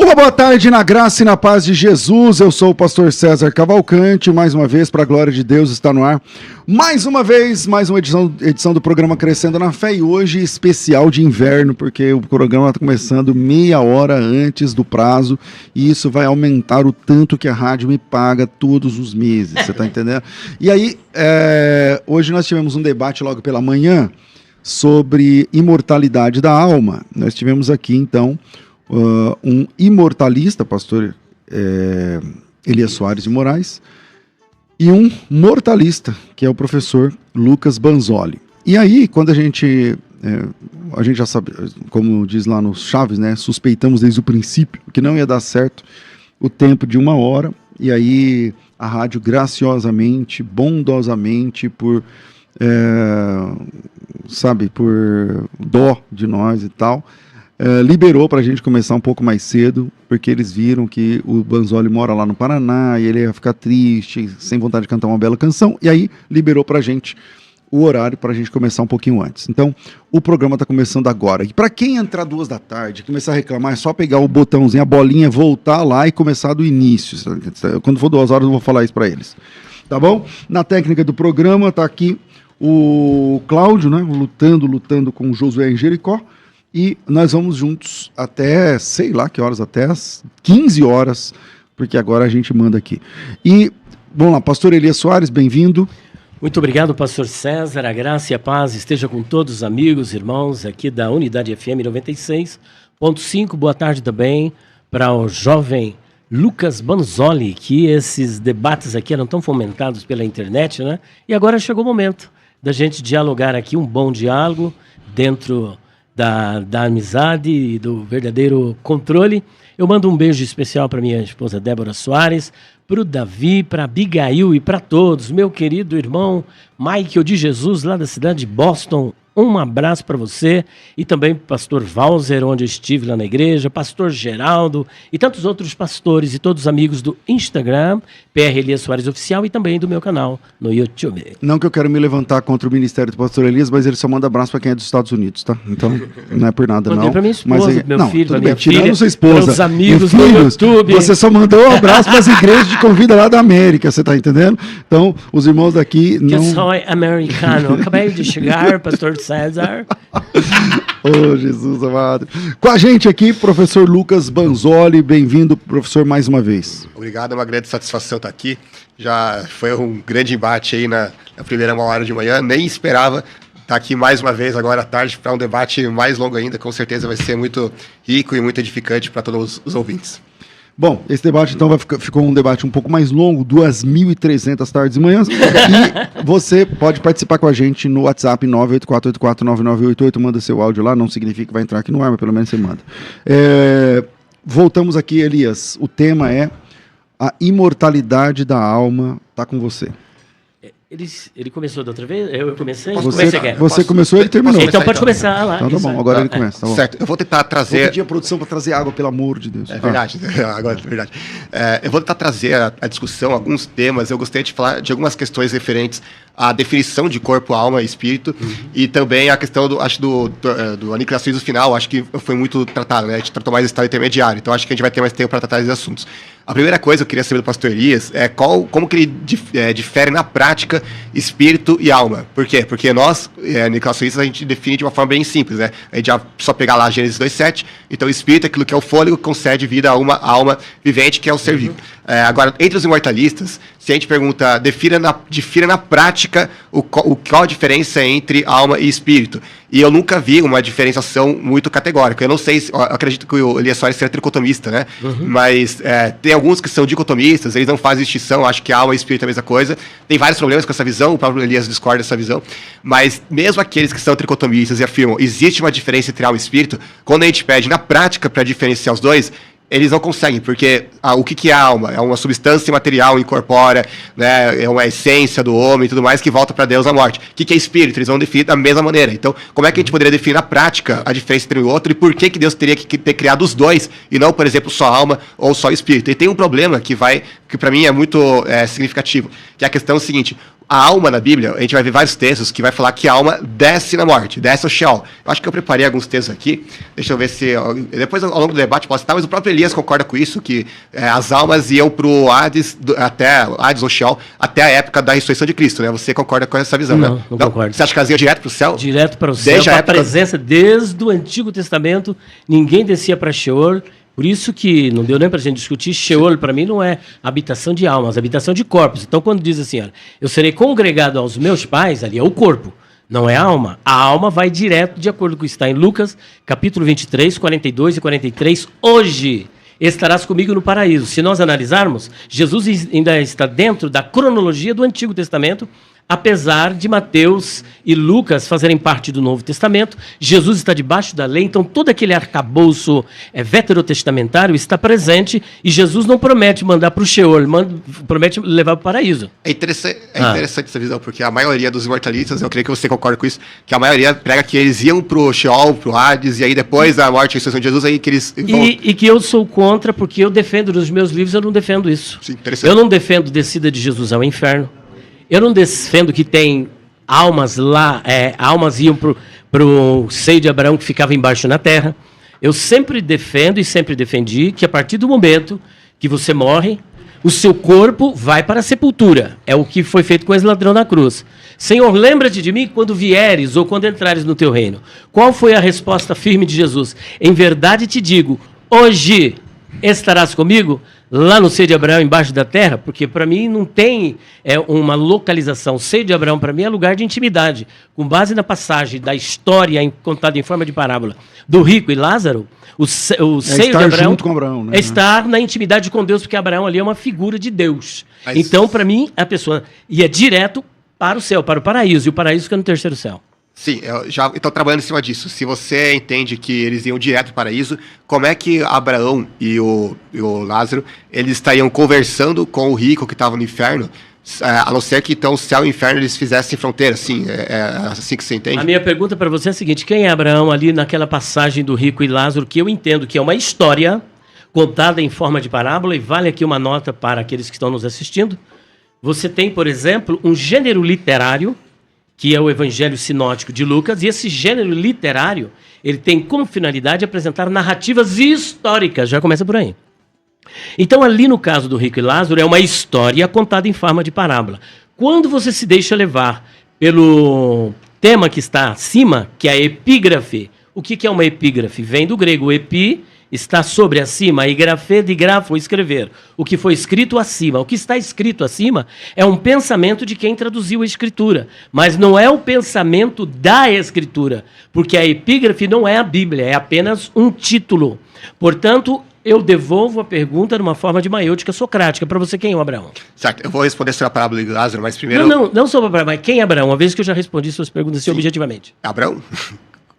Uma boa tarde na graça e na paz de Jesus. Eu sou o pastor César Cavalcante. Mais uma vez, para a glória de Deus, está no ar. Mais uma vez, mais uma edição do programa Crescendo na Fé. E hoje, especial de inverno, porque o programa está começando meia hora antes do prazo. E isso vai aumentar o tanto que a rádio me paga todos os meses. Você está entendendo? E aí, hoje nós tivemos um debate logo pela manhã sobre imortalidade da alma. Nós tivemos aqui, então, um imortalista, pastor Elias Soares de Moraes, e um mortalista, que é o professor Lucas Banzoli. E aí, quando a gente já sabe, como diz lá no Chaves, né, suspeitamos desde o princípio que não ia dar certo o tempo de uma hora, e aí a rádio graciosamente, bondosamente, por dó de nós e tal, liberou para a gente começar um pouco mais cedo, porque eles viram que o Banzoli mora lá no Paraná e ele ia ficar triste, sem vontade de cantar uma bela canção, e aí liberou para a gente o horário para a gente começar um pouquinho antes. Então, o programa está começando agora. E para quem entrar 2 da tarde, começar a reclamar, é só pegar o botãozinho, a bolinha, voltar lá e começar do início. Quando for 2 horas, eu vou falar isso para eles. Tá bom? Na técnica do programa está aqui o Cláudio, né, lutando com o Josué em Jericó. E nós vamos juntos até, sei lá que horas, até as 15 horas, porque agora a gente manda aqui. E, vamos lá, pastor Elias Soares, bem-vindo. Muito obrigado, pastor César. A graça e a paz esteja com todos os amigos, irmãos aqui da Unidade FM 96.5. Boa tarde também para o jovem Lucas Banzoli, que esses debates aqui eram tão fomentados pela internet, né? E agora chegou o momento da gente dialogar aqui, um bom diálogo dentro da amizade e do verdadeiro controle. Eu mando um beijo especial para minha esposa Débora Soares, para o Davi, para Abigail e para todos. Meu querido irmão Michael de Jesus, lá da cidade de Boston, um abraço para você. E também para o pastor Walzer, onde eu estive lá na igreja, pastor Geraldo e tantos outros pastores e todos os amigos do Instagram, PR Elias Soares Oficial, e também do meu canal no YouTube. Não que eu quero me levantar contra o ministério do pastor Elias, mas ele só manda abraço para quem é dos Estados Unidos, tá? Então, não é por nada, Mandei não. para minha esposa, meu filho, para minha tirando filha, sua esposa, para os amigos no YouTube. Você só mandou um abraço para as igrejas de convida lá da América, você tá entendendo? Então, os irmãos daqui não... Eu sou americano, acabei de chegar, pastor César. Oh, Jesus amado. Com a gente aqui, professor Lucas Banzoli. Bem-vindo, professor, mais uma vez. Obrigado, é uma grande satisfação estar aqui. Já foi um grande embate aí na primeira hora de manhã. Nem esperava estar aqui mais uma vez agora à tarde para um debate mais longo ainda. Com certeza vai ser muito rico e muito edificante para todos os ouvintes. Bom, esse debate então ficou um debate um pouco mais longo, 2.300 tardes e manhãs, e você pode participar com a gente no WhatsApp 984849988, manda seu áudio lá, não significa que vai entrar aqui no ar, mas pelo menos você manda. Voltamos aqui, Elias, o tema é a imortalidade da alma, tá com você. Ele começou da outra vez? Eu comecei? Você começou, ele terminou. Então pode começar lá. Então tá bom, agora ele começa. Tá bom. Certo, eu vou tentar trazer... Vou pedir a produção para trazer água, pelo amor de Deus. É verdade, agora é verdade. Eu vou tentar trazer a discussão, alguns temas. Eu gostaria de falar de algumas questões referentes à definição de corpo, alma e espírito, e também a questão do aniquilacionismo final, acho que foi muito tratado, né? A gente tratou mais estado intermediário, então acho que a gente vai ter mais tempo para tratar esses assuntos. A primeira coisa que eu queria saber do pastor Elias é como que ele difere na prática espírito e alma. Por quê? Porque nós, aniquilacionistas, a gente define de uma forma bem simples, né? A gente já só pegar lá Gênesis 2:7, então o espírito é aquilo que é o fôlego, que concede vida a uma alma vivente, que é o ser vivo. Agora, entre os imortalistas, se a gente pergunta, difira na prática qual a diferença entre alma e espírito. E eu nunca vi uma diferenciação muito categórica. Eu não sei, eu acredito que o Elias Soares seja tricotomista, né? Mas tem alguns que são dicotomistas, eles não fazem distinção, acho que alma e espírito é a mesma coisa. Tem vários problemas com essa visão, o próprio Elias discorda dessa visão. Mas mesmo aqueles que são tricotomistas e afirmam existe uma diferença entre alma e espírito, quando a gente pede na prática para diferenciar os dois, eles não conseguem, porque o que é a alma? É uma substância material incorpórea, né? É uma essência do homem e tudo mais que volta para Deus na morte. O que é espírito? Eles vão definir da mesma maneira. Então, como é que a gente poderia definir na prática a diferença entre um e outro, e por que Deus teria que ter criado os dois, e não, por exemplo, só alma ou só espírito? E tem um problema que para mim é muito significativo, que é a questão seguinte: a alma na Bíblia, a gente vai ver vários textos que vai falar que a alma desce na morte, desce ao Sheol. Eu acho que eu preparei alguns textos aqui, deixa eu ver se... Depois, ao longo do debate, posso citar, mas o próprio Elias concorda com isso, que as almas iam para o Hades, Hades ou Sheol, até a época da ressurreição de Cristo, né? Você concorda com essa visão, não, né? Não concordo. Você acha que elas iam direto para o céu? Direto para o céu, a presença desde o Antigo Testamento, ninguém descia para Sheol. Por isso que não deu nem para a gente discutir, Sheol para mim não é habitação de almas, habitação de corpos. Então quando diz assim, olha, eu serei congregado aos meus pais, ali é o corpo, não é a alma. A alma vai direto, de acordo com o que está em Lucas, capítulo 23, 42 e 43, hoje estarás comigo no paraíso. Se nós analisarmos, Jesus ainda está dentro da cronologia do Antigo Testamento, apesar de Mateus e Lucas fazerem parte do Novo Testamento. Jesus está debaixo da lei, então todo aquele arcabouço veterotestamentário está presente e Jesus não promete mandar para o Sheol, promete levar para o paraíso. É interessante essa visão, porque a maioria dos imortalistas, eu creio que você concorda com isso, que a maioria prega que eles iam para o Sheol, para o Hades, e aí depois da morte e ressurreição de Jesus, aí que eles vão... E que eu sou contra, porque eu defendo nos meus livros, eu não defendo isso. Sim, interessante. Eu não defendo descida de Jesus ao inferno. Eu não defendo que tem almas lá, almas iam para o seio de Abraão que ficava embaixo na terra. Eu sempre defendo e sempre defendi que a partir do momento que você morre, o seu corpo vai para a sepultura. É o que foi feito com esse ladrão na cruz. Senhor, lembra-te de mim quando vieres ou quando entrares no teu reino. Qual foi a resposta firme de Jesus? Em verdade te digo, hoje estarás comigo lá no seio de Abraão, embaixo da terra, porque para mim não tem uma localização. O seio de Abraão, para mim, é lugar de intimidade. Com base na passagem da história contada em forma de parábola do rico e Lázaro, o seio de Abraão, junto com Abraão, né? É estar na intimidade com Deus, porque Abraão ali é uma figura de Deus. Mas... Então, para mim, a pessoa ia direto para o céu, para o paraíso, e o paraíso fica no terceiro céu. Sim, eu já estou trabalhando em cima disso. Se você entende que eles iam direto para o paraíso, como é que Abraão e o Lázaro, eles estariam conversando com o rico que estava no inferno, a não ser que então o céu e o inferno eles fizessem fronteira, assim, é assim que você entende? A minha pergunta para você é a seguinte, quem é Abraão ali naquela passagem do rico e Lázaro, que eu entendo que é uma história contada em forma de parábola, e vale aqui uma nota para aqueles que estão nos assistindo. Você tem, por exemplo, um gênero literário, que é o Evangelho Sinótico de Lucas, e esse gênero literário, ele tem como finalidade apresentar narrativas históricas, já começa por aí. Então, ali no caso do rico e Lázaro, é uma história contada em forma de parábola. Quando você se deixa levar pelo tema que está acima, que é a epígrafe, o que é uma epígrafe? Vem do grego epi, está sobre acima, e grafê de grafo, escrever. O que foi escrito acima. O que está escrito acima é um pensamento de quem traduziu a escritura, mas não é o pensamento da escritura, porque a epígrafe não é a Bíblia, é apenas um título. Portanto, eu devolvo a pergunta de uma forma de maiêutica socrática. Para você, quem é o Abraão? Certo, eu vou responder sobre a parábola de Lázaro, mas primeiro... Não sobre Abraão, mas quem é Abraão? Uma vez que eu já respondi suas perguntas assim, objetivamente. Abraão?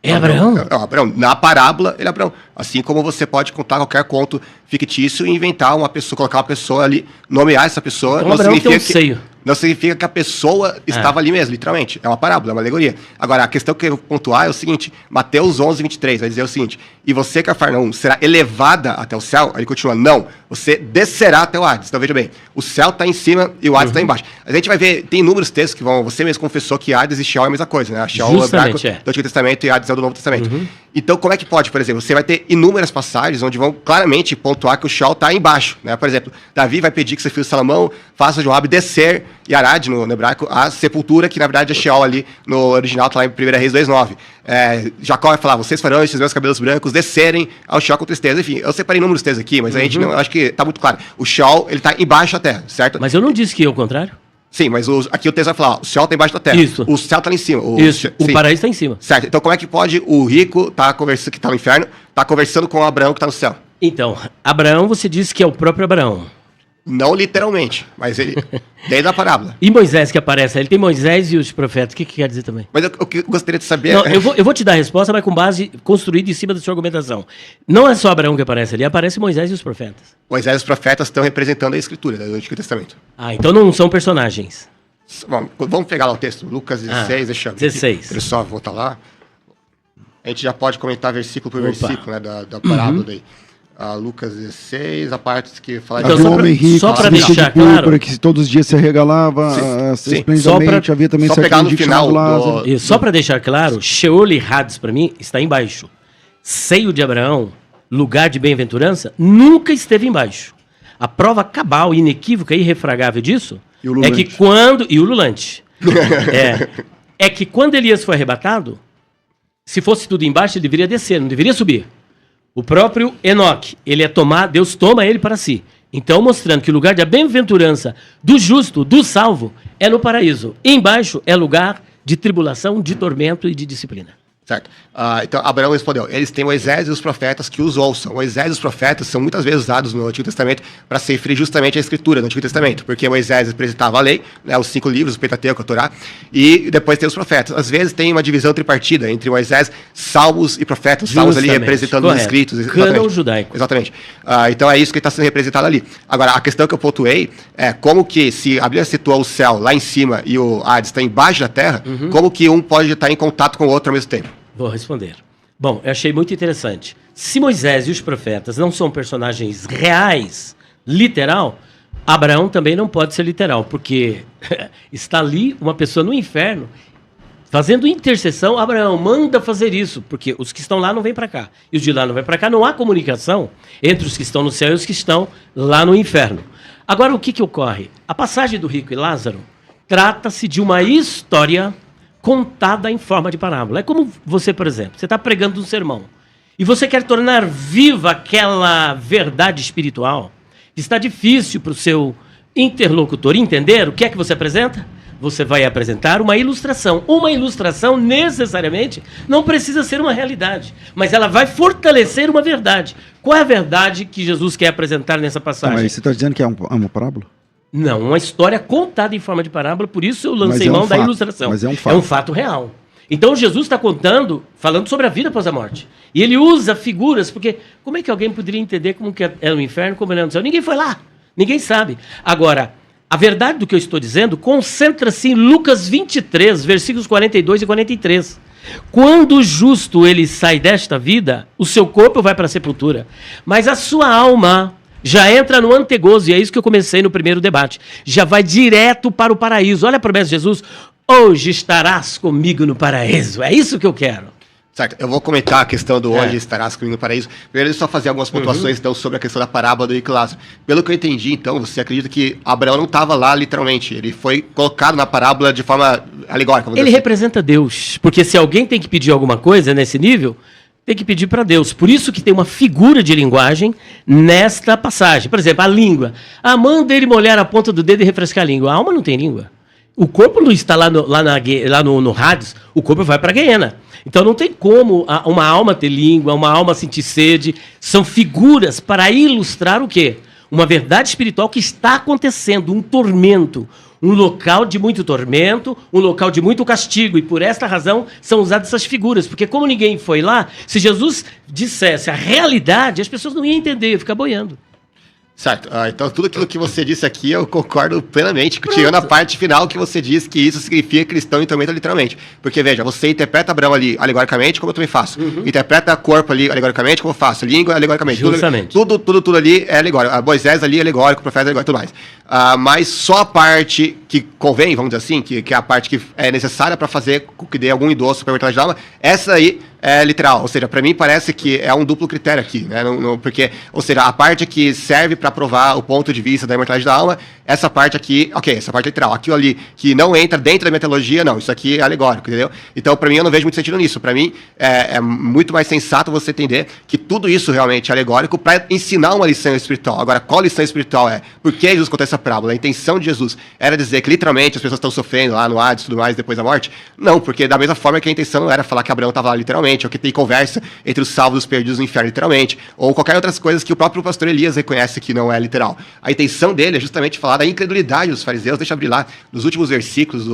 É Abraão? Abraão. Na parábola, ele é Abraão. Assim como você pode contar qualquer conto fictício e inventar uma pessoa, colocar uma pessoa ali, nomear essa pessoa. Então, Abraão tem um seio. Não significa que a pessoa estava ali mesmo, literalmente. É uma parábola, é uma alegoria. Agora, a questão que eu vou pontuar é o seguinte, Mateus 11, 23, vai dizer o seguinte, e você, Cafarnaum, será elevada até o céu? Aí ele continua, não, você descerá até o Hades. Então, veja bem, o céu está em cima e o Hades está embaixo. A gente vai ver, tem inúmeros textos que vão, você mesmo confessou que Hades e Sheol é a mesma coisa, né? Sheol é hebraico do Antigo Testamento e Hades é do Novo Testamento. Então, como é que pode, por exemplo, você vai ter inúmeras passagens onde vão claramente pontuar que o Sheol está embaixo, né? Por exemplo, Davi vai pedir que seu filho Salomão faça Joabe descer e Arad, no hebraico, a sepultura, que na verdade é Sheol ali, no original está lá em 1 Reis 2,9. Jacó vai falar, vocês farão esses meus cabelos brancos descerem ao Sheol com tristeza. Enfim, eu separei inúmeros textos aqui, mas a gente não, acho que está muito claro. O Sheol, ele está embaixo da terra, certo? Mas eu não disse que é o contrário. Sim, mas aqui o texto vai falar, ó, o céu está embaixo da terra. Isso. O céu está lá em cima. O paraíso está em cima. Certo. Então como é que pode o rico que está no inferno, tá conversando com o Abraão que está no céu? Então, Abraão você disse que é o próprio Abraão. Não literalmente, mas ele dentro da parábola. E Moisés que aparece, ele tem Moisés e os profetas, o que quer dizer também? Mas o que eu gostaria de saber... Não, eu vou te dar a resposta, mas com base construída em cima da sua argumentação. Não é só Abraão que aparece ali, aparece Moisés e os profetas. Moisés e os profetas estão representando a escritura do Antigo Testamento. Ah, então não são personagens. Bom, vamos pegar lá o texto, Lucas 16, deixa eu ver. 16. Ele só voltar lá. A gente já pode comentar versículo por versículo, né, da parábola daí. Lucas 16, a parte que fala Então, Havia só um pra- homem rico, só pra vestido deixar de púrpura, claro- que todos os dias se regalava Sim. esplendidamente. Havia também Só certo pegar no mendigo final chamado Lázaro. do- E só para deixar claro, Sheol e Hades para mim está embaixo. Seio de Abraão, lugar de bem-aventurança, nunca esteve embaixo. A prova cabal, inequívoca e irrefragável disso E o é Lulante. que quando... E o Lulante. é que quando Elias foi arrebatado, se fosse tudo embaixo, ele deveria descer, não deveria subir. O próprio Enoque, ele é tomado, Deus toma ele para si. Então, mostrando que o lugar da bem-aventurança do justo, do salvo, é no paraíso. Embaixo é lugar de tribulação, de tormento e de disciplina. Certo. Então, Abraão respondeu, eles têm Moisés e os profetas que os ouçam. Moisés e os profetas são muitas vezes usados no Antigo Testamento para se referir justamente à Escritura do Antigo Testamento, porque Moisés representava a lei, né, os 5 livros, o Pentateuco, a Torá, e depois tem os profetas. Às vezes tem uma divisão tripartida entre Moisés, Salmos e profetas, Salmos ali Justamente, representando correto. os escritos. Cânon judaico. Exatamente. Então é isso que está sendo representado ali. Agora, a questão que eu pontuei é como que, se a Bíblia situa o céu lá em cima e o Hades está embaixo da terra, como que um pode estar em contato com o outro ao mesmo tempo? Vou responder. Bom, eu achei muito interessante. Se Moisés e os profetas não são personagens reais, literal, Abraão também não pode ser literal, porque está ali uma pessoa no inferno fazendo intercessão. Abraão, manda fazer isso, porque os que estão lá não vêm para cá, e os de lá não vêm para cá. Não há comunicação entre os que estão no céu e os que estão lá no inferno. Agora, o que ocorre? A passagem do rico e Lázaro trata-se de uma história contada em forma de parábola. É como você, por exemplo, você está pregando um sermão e você quer tornar viva aquela verdade espiritual. Está difícil para o seu interlocutor entender o que é que você apresenta. Você vai apresentar uma ilustração. Uma ilustração, necessariamente, não precisa ser uma realidade, mas ela vai fortalecer uma verdade. Qual é a verdade que Jesus quer apresentar nessa passagem? Mas você está dizendo que é uma parábola? Não, uma história contada em forma de parábola, por isso eu lancei Mas é um mão da fato, ilustração. mas é um fato. É um fato real. Então Jesus está contando, falando sobre a vida após a morte. E ele usa figuras, porque como é que alguém poderia entender como que é no inferno, como é no céu? Ninguém foi lá, ninguém sabe. Agora, a verdade do que eu estou dizendo concentra-se em Lucas 23, versículos 42 e 43. Quando o justo ele sai desta vida, o seu corpo vai para a sepultura, mas a sua alma já entra no antegozo, e é isso que eu comecei no primeiro debate. Já vai direto para o paraíso. Olha a promessa de Jesus: hoje estarás comigo no paraíso. É isso que eu quero. Certo, eu vou comentar a questão do hoje estarás comigo no paraíso. Primeiro, só fazer algumas pontuações então, sobre a questão da parábola do rico e Lázaro. Pelo que eu entendi, então, você acredita que Abraão não estava lá literalmente. Ele foi colocado na parábola de forma alegórica. vamos Ele dizer assim. representa Deus, porque se alguém tem que pedir alguma coisa nesse nível, tem que pedir para Deus. Por isso que tem uma figura de linguagem nesta passagem. Por exemplo, a língua. Manda ele molhar a ponta do dedo e refrescar a língua. A alma não tem língua. O corpo não está lá no Hades, o corpo vai para a Guiena. Então não tem como uma alma ter língua, uma alma sentir sede. São figuras para ilustrar o quê? Uma verdade espiritual que está acontecendo, um tormento. Um local de muito tormento, um local de muito castigo. E por esta razão são usadas essas figuras. Porque como ninguém foi lá, se Jesus dissesse a realidade, as pessoas não iam entender, iam ficar boiando. Certo, então tudo aquilo que você disse aqui eu concordo plenamente, tirando a parte final que você diz que isso significa cristão em tormento literalmente. Porque veja, você interpreta Abraão ali alegoricamente, como eu também faço. Interpreta corpo ali alegoricamente, como eu faço. Língua alegoricamente. Justamente. Tudo ali é alegórico. Moisés ali é alegórico, o profeta é alegórico e tudo mais. Mas só a parte que convém, vamos dizer assim, que é a parte que é necessária para fazer com que dê algum endosso para a imortalidade da alma, essa aí é literal. Ou seja, para mim parece que é um duplo critério aqui, né? Porque, ou seja, a parte que serve para provar o ponto de vista da imortalidade da alma, essa parte aqui, ok, essa parte é literal. Aquilo ali que não entra dentro da minha teologia, não, isso aqui é alegórico, entendeu? Então, para mim, eu não vejo muito sentido nisso. Para mim, é muito mais sensato você entender que tudo isso realmente é alegórico para ensinar uma lição espiritual. Agora, qual lição espiritual é? Por que Jesus contou essa parábola? A intenção de Jesus era dizer que literalmente as pessoas estão sofrendo lá no Hades e tudo mais depois da morte? Não, porque da mesma forma que a intenção não era falar que Abraão estava lá literalmente, ou que tem conversa entre os salvos e os perdidos no inferno literalmente, ou qualquer outras coisas que o próprio pastor Elias reconhece que não é literal. A intenção dele é justamente falar da incredulidade dos fariseus. Deixa eu abrir lá nos últimos versículos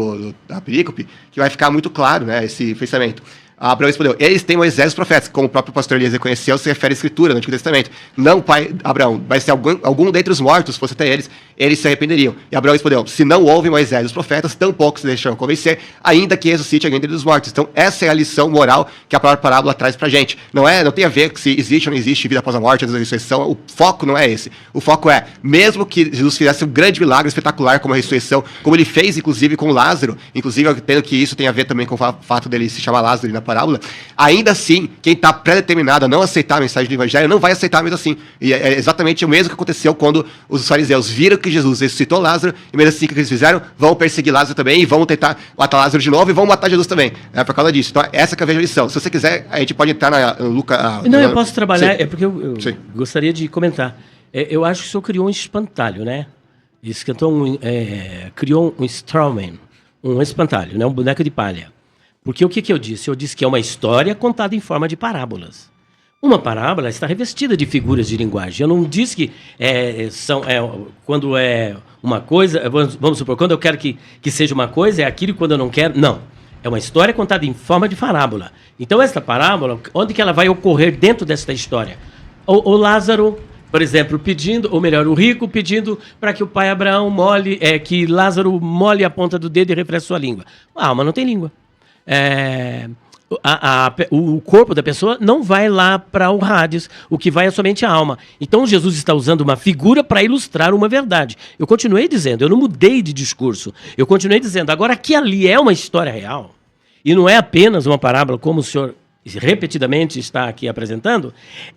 da perícope, que vai ficar muito claro, né, esse pensamento. Abraão respondeu, eles têm Moisés e os profetas, como o próprio pastor Elias reconheceu, se refere à Escritura, no Antigo Testamento. Não, pai Abraão, mas se algum dentre os mortos fosse até eles se arrependeriam. E Abraão respondeu, se não houve Moisés e os profetas, tampouco se deixarão convencer, ainda que ressuscite alguém dentre os mortos. Então, essa é a lição moral que a própria parábola traz pra gente. Não tem a ver se existe ou não existe vida após a morte, a ressurreição. O foco não é esse. O foco é, mesmo que Jesus fizesse um grande milagre espetacular como a ressurreição, como ele fez, inclusive, com Lázaro, inclusive, eu entendo que isso tem a ver também com o fato dele se chamar Lázaro na parábola, ainda assim, quem está pré-determinado a não aceitar a mensagem do Evangelho não vai aceitar mesmo assim. E é exatamente o mesmo que aconteceu quando os fariseus viram que Jesus ressuscitou Lázaro, e mesmo assim, o que eles fizeram? Vão perseguir Lázaro também, e vão tentar matar Lázaro de novo, e vão matar Jesus também. É por causa disso. Então, essa que é a veja lição. Se você quiser, a gente pode entrar na Lucas... Não, eu posso trabalhar, Sim. é porque eu Sim. gostaria de comentar. Eu acho que o senhor criou um espantalho, né? Criou um strawman, um espantalho, né? Um boneco de palha. Porque o que eu disse? Eu disse que é uma história contada em forma de parábolas. Uma parábola está revestida de figuras de linguagem. Eu não disse que quando é uma coisa... Vamos supor, quando eu quero que seja uma coisa, é aquilo, e quando eu não quero... Não. É uma história contada em forma de parábola. Então, esta parábola, onde que ela vai ocorrer dentro desta história? O Lázaro, por exemplo, pedindo, ou melhor, o rico pedindo para que o pai Abraão que Lázaro molhe a ponta do dedo e refresque sua língua. A alma não tem língua. O corpo da pessoa não vai lá para o Hades, o que vai é somente a alma. Então Jesus está usando uma figura para ilustrar uma verdade. Eu continuei dizendo, eu não mudei de discurso. Eu continuei dizendo, agora que ali é uma história real, e não é apenas uma parábola, como o senhor repetidamente está aqui apresentando,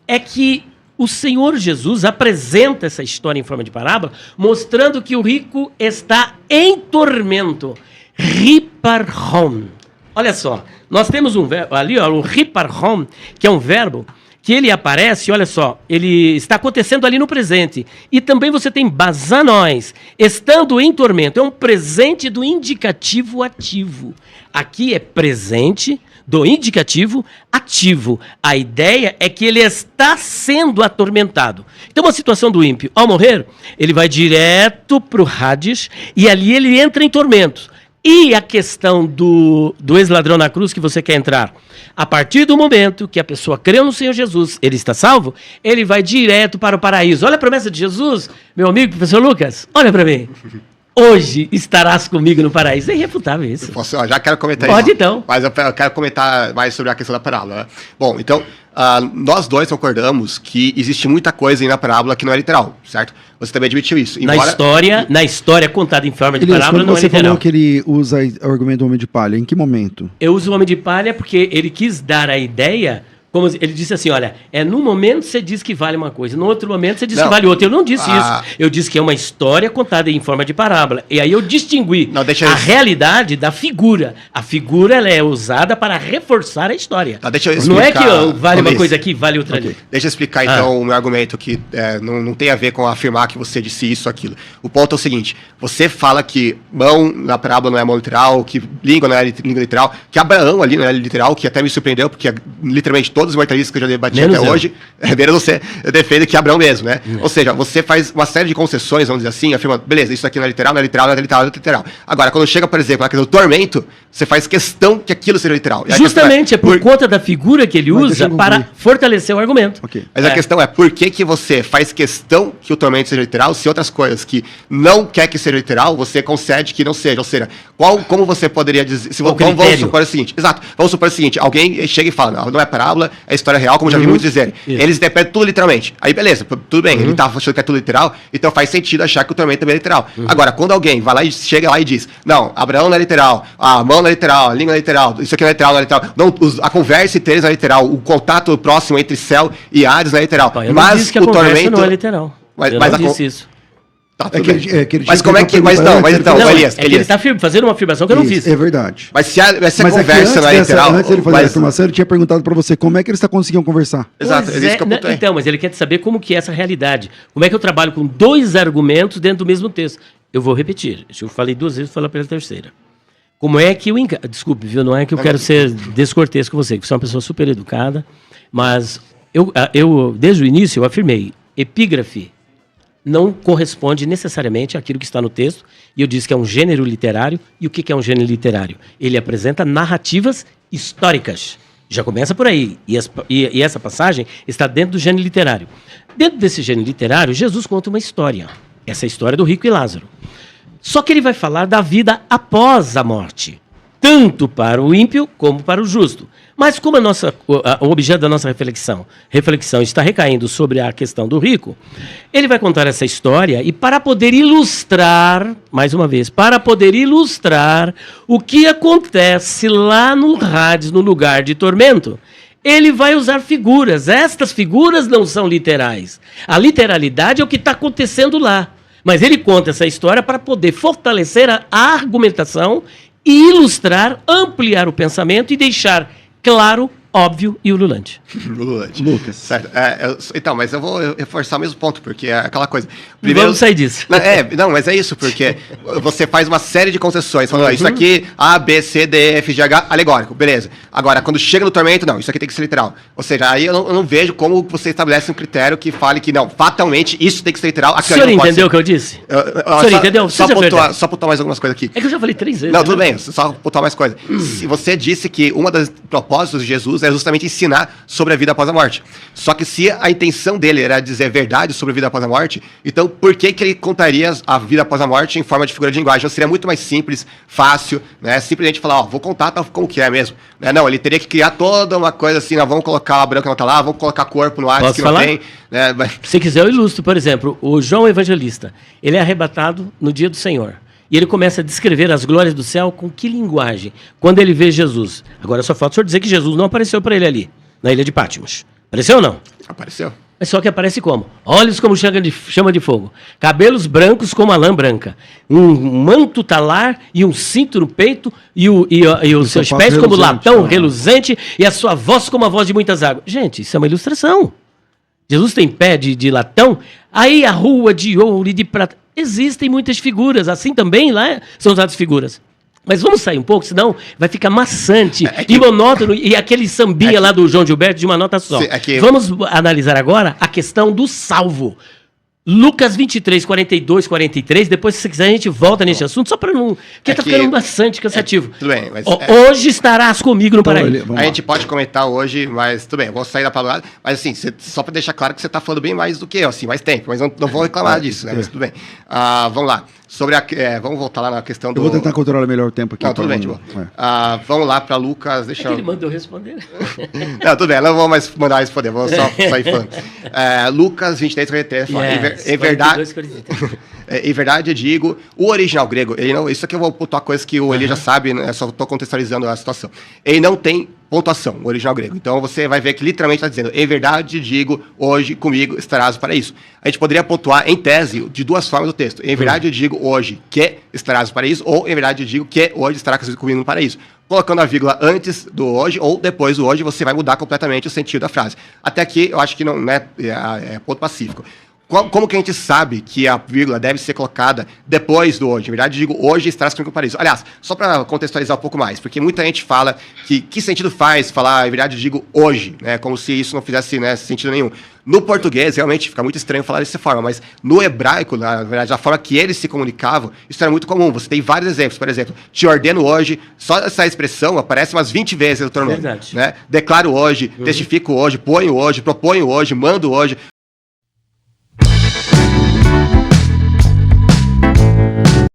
é que o Senhor Jesus apresenta essa história em forma de parábola, mostrando que o rico está em tormento. Riparhom. Olha só, nós temos um verbo ali, o riparhom, que é um verbo que ele aparece, olha só, ele está acontecendo ali no presente. E também você tem basanóis, estando em tormento. É um presente do indicativo ativo. Aqui é presente do indicativo ativo. A ideia é que ele está sendo atormentado. Então, uma situação do ímpio, ao morrer, ele vai direto para o Hades e ali ele entra em tormentos. E a questão do ex-ladrão na cruz que você quer entrar? A partir do momento que a pessoa creu no Senhor Jesus, ele está salvo, ele vai direto para o paraíso. Olha a promessa de Jesus, meu amigo, professor Lucas, olha para mim. Hoje estarás comigo no paraíso. É irrefutável isso. Já quero comentar isso. Pode isso. Então. Mas eu quero comentar mais sobre a questão da parábola. Né? Bom, então, nós dois concordamos que existe muita coisa aí na parábola que não é literal, certo? Você também admitiu isso. Embora... Na história contada em forma de parábola, não é literal. Você falou que ele usa o argumento do homem de palha, em que momento? Eu uso o homem de palha porque ele quis dar a ideia... Como ele disse assim, olha, num momento você diz que vale uma coisa, no outro momento você diz que vale outra. Eu não disse isso. Eu disse que é uma história contada em forma de parábola. E aí eu distingui a realidade da figura. A figura ela é usada para reforçar a história. Deixa eu explicar, não é que vale uma coisa aqui, vale outra ali. Deixa eu explicar então o meu argumento que não tem a ver com afirmar que você disse isso ou aquilo. O ponto é o seguinte, você fala que mão na parábola não é mão literal, que língua não é língua literal, que Abraão ali não é literal, que até me surpreendeu, porque literalmente todos os moralistas que eu já debati até hoje, menos você, eu defendo que Abraão mesmo, né? Ou seja, você faz uma série de concessões, vamos dizer assim, afirma, beleza, isso aqui não é literal, não é literal, não é literal, não é literal. Agora, quando chega, por exemplo, na questão do tormento, você faz questão que aquilo seja literal. Justamente, é por conta da figura que ele usa para fortalecer o argumento. Okay. Mas a questão é, por que você faz questão que o tormento seja literal, se outras coisas que não quer que seja literal, você concede que não seja? Ou seja, como você poderia dizer... Vamos supor o seguinte, exato, vamos supor o seguinte, alguém chega e fala, não é parábola, é história real, como já vi muitos dizerem. Eles interpretam tudo literalmente. Aí, beleza, tudo bem, ele tá achando que é tudo literal, então faz sentido achar que o tormento também é literal. Agora, quando alguém vai lá e chega lá e diz, não, Abraão não é literal, a mão não é literal, a língua não é literal, isso aqui não é literal, não é literal, não, a conversa entre eles não é literal, o contato próximo entre céu e Hades não é literal. Eu mas não disse que a conversa não é literal. Eu não disse isso. Tá, mas como é que... Mas então, Elias... Ele está fazendo uma afirmação que eu não fiz. É verdade. Mas se a conversa não é literal... Antes ele fazer a afirmação, ele tinha perguntado para você como é que eles conseguindo conversar. Exato, é isso que eu apontei. Então, mas ele quer saber como que é essa realidade. Como é que eu trabalho com dois argumentos dentro do mesmo texto. Eu vou repetir. Eu falei duas vezes, vou falar pela terceira. Como é que Desculpe, viu? Não é que eu quero ser descortês com você, que você é uma pessoa super educada, mas eu desde o início, eu afirmei, epígrafe não corresponde necessariamente àquilo que está no texto, e eu disse que é um gênero literário. E o que é um gênero literário? Ele apresenta narrativas históricas. Já começa por aí. E essa passagem está dentro do gênero literário. Dentro desse gênero literário, Jesus conta uma história. Essa é a história do rico e Lázaro. Só que ele vai falar da vida após a morte. Tanto para o ímpio como para o justo. Mas como o objeto da nossa reflexão está recaindo sobre a questão do rico, ele vai contar essa história e para poder ilustrar, mais uma vez, para poder ilustrar o que acontece lá no Hades, no lugar de tormento, ele vai usar figuras. Estas figuras não são literais. A literalidade é o que está acontecendo lá. Mas ele conta essa história para poder fortalecer a argumentação e ilustrar, ampliar o pensamento e deixar claro, óbvio e ululante. Ululante. Lucas. Certo. Então, mas eu vou reforçar o mesmo ponto, porque é aquela coisa. Primeiro, vamos sair disso. Não, mas é isso, porque você faz uma série de concessões, falando, isso aqui, A, B, C, D, F, G, H, alegórico, beleza. Agora, quando chega no tormento, não, isso aqui tem que ser literal. Ou seja, aí eu não vejo como você estabelece um critério que fale que, não, fatalmente, isso tem que ser literal. O senhor entendeu o que eu disse? O senhor entendeu? Só pontuar mais algumas coisas aqui. É que eu já falei 3 vezes. Não, tudo bem, só pontuar mais coisas. Se você disse que uma das propósitos de Jesus é justamente ensinar sobre a vida após a morte. Só que se a intenção dele era dizer verdade sobre a vida após a morte, então por que ele contaria a vida após a morte em forma de figura de linguagem? Não seria muito mais simples, fácil, né? Simplesmente falar, vou contar como que é mesmo. Né? Não, ele teria que criar toda uma coisa assim, vamos colocar a branca não tá lá, vamos colocar corpo no ar que não tem. Né? Se quiser eu ilustro, por exemplo, o João Evangelista, ele é arrebatado no dia do Senhor. E ele começa a descrever as glórias do céu com que linguagem? Quando ele vê Jesus. Agora só falta o senhor dizer que Jesus não apareceu para ele ali, na ilha de Patmos. Apareceu ou não? Apareceu. Mas só que aparece como? Olhos como chama de fogo, cabelos brancos como a lã branca, um manto talar e um cinto no peito e os seus pés como latão reluzente e a sua voz como a voz de muitas águas. Gente, isso é uma ilustração. Jesus tem pé de latão, aí a rua de ouro e de prata. Existem muitas figuras, assim também lá são usadas figuras. Mas vamos sair um pouco, senão vai ficar maçante e monótono, e aquele sambinha lá do João Gilberto de uma nota só. Vamos analisar agora a questão do salvo. Lucas 23, 42, 43, depois se você quiser a gente volta nesse assunto, só para não... Porque tá ficando bastante cansativo. Tudo bem, mas... Hoje estarás comigo no paraíso. A gente pode comentar hoje, mas tudo bem, eu vou sair da palavra, mas assim, só para deixar claro que você está falando bem mais do que eu, assim, mais tempo, mas não vou reclamar disso, né, mas tudo bem. Vamos lá, vamos voltar lá na questão do... Eu vou tentar controlar melhor o tempo aqui. Não, tudo bem, tipo, vamos lá para Lucas, deixa eu... Ele mandou responder. Não, tudo bem, não vou mais mandar responder, vou só sair falando. Lucas 23, 43, em verdade eu digo, o original grego, isso aqui eu vou pontuar coisas que o Eli já sabe, né, só estou contextualizando a situação. Ele não tem pontuação, o original grego. Então você vai ver que literalmente está dizendo, em verdade digo, hoje comigo estarás para isso. A gente poderia pontuar em tese de duas formas do texto. Em verdade eu digo hoje que estarás no paraíso, ou em verdade eu digo que hoje estarás comigo no paraíso. Colocando a vírgula antes do hoje ou depois do hoje, você vai mudar completamente o sentido da frase. Até aqui eu acho que não é ponto pacífico. Como que a gente sabe que a vírgula deve ser colocada depois do hoje? Na verdade, eu digo, hoje estarás comigo no paraíso. Aliás, só para contextualizar um pouco mais, porque muita gente fala que sentido faz falar, na verdade, eu digo hoje, né? Como se isso não fizesse, né, sentido nenhum. No português, realmente, fica muito estranho falar dessa forma, mas no hebraico, na verdade, a forma que eles se comunicavam, isso era muito comum. Você tem vários exemplos, por exemplo, te ordeno hoje, só essa expressão aparece umas 20 vezes no teu nome. Verdade. Né? Declaro hoje, testifico hoje, ponho hoje, proponho hoje, mando hoje.